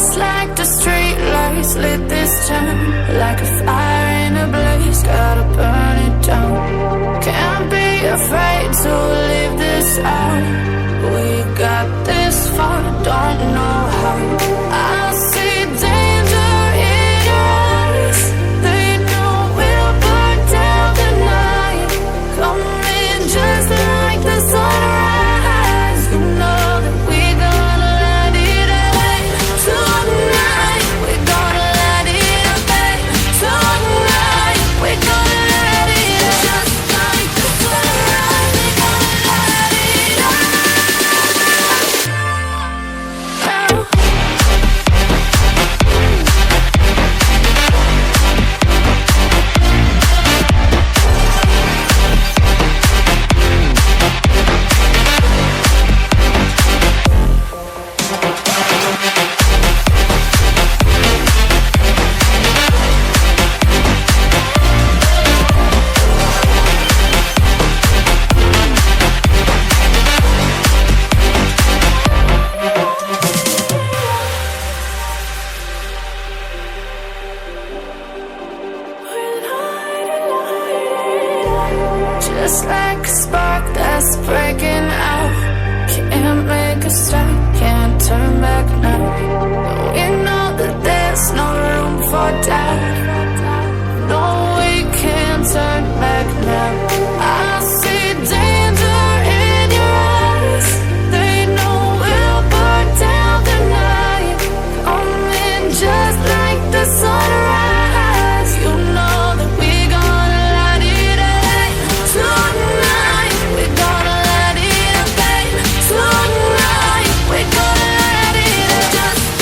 Just like the street lights lit this town, like a fire in a blaze, gotta burn it down. Can't be afraid to leave this out. We got this far, don't know how. I see danger in your eyes. They know we'll burn down the night. Coming just like the sunrise. You know that we're gonna light it up tonight. We're gonna light it up tonight. We're gonna light it up just like the sunrise. We're gonna light it up now. Just like a spark that's breaking out. Can't make a stop, can't turn back now. We know that there's no room for doubt. No, we can't turn back now. I see danger in your eyes. They know we'll burn down the night. Coming just like the sunrise. You know that we're gonna light it up tonight. We're gonna light it up tonight. We're gonna light it up just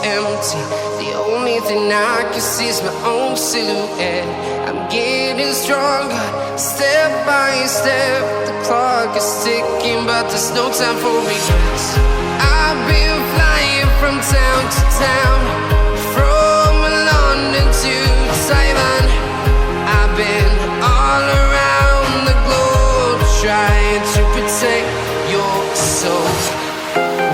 empty. The only thing I can see is my own silhouette. I'm getting stronger, step by step. The clock is ticking, but there's no time for regrets. I've been flying from town to town, from London to Taiwan. I've been all around the globe, trying to protect your soul.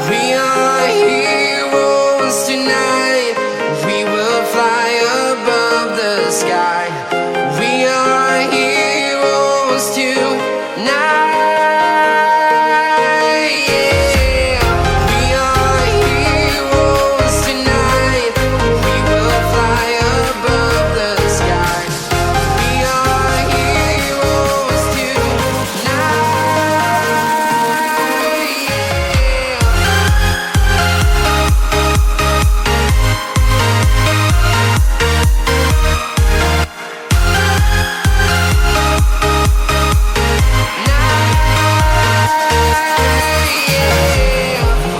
We are heroes tonight. We will fly above the sky. We are heroes tonight. Yeah. We are heroes tonight. We will fly above the sky. We are heroes tonight.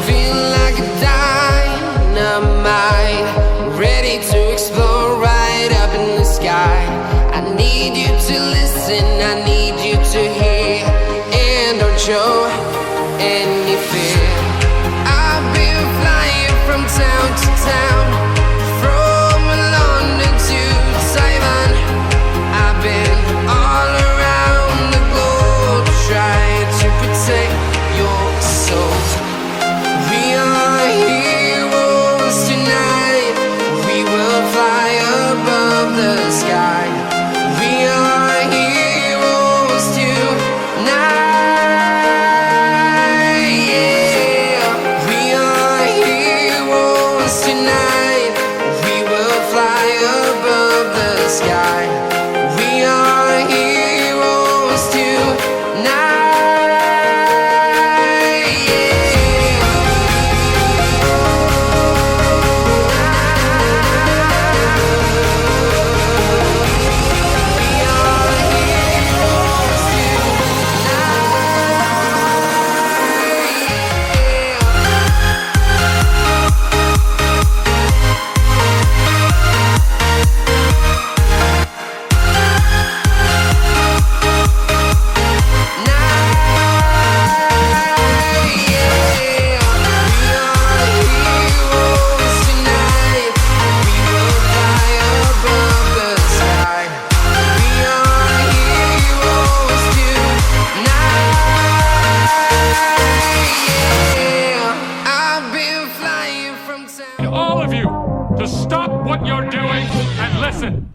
Feeling like a dynamite, ready to explode right up in the sky. I need you to listen, I need you to hear, and don't show any fear. I've been flying from town to town, from London to Taiwan. I've been all around the globe, trying to protect your soul. We are heroes tonight. We will fly above the sky. We are heroes tonight. Yeah. We are heroes tonight. We will fly above the sky. We are heroes tonight. All of you to stop what you're doing and listen.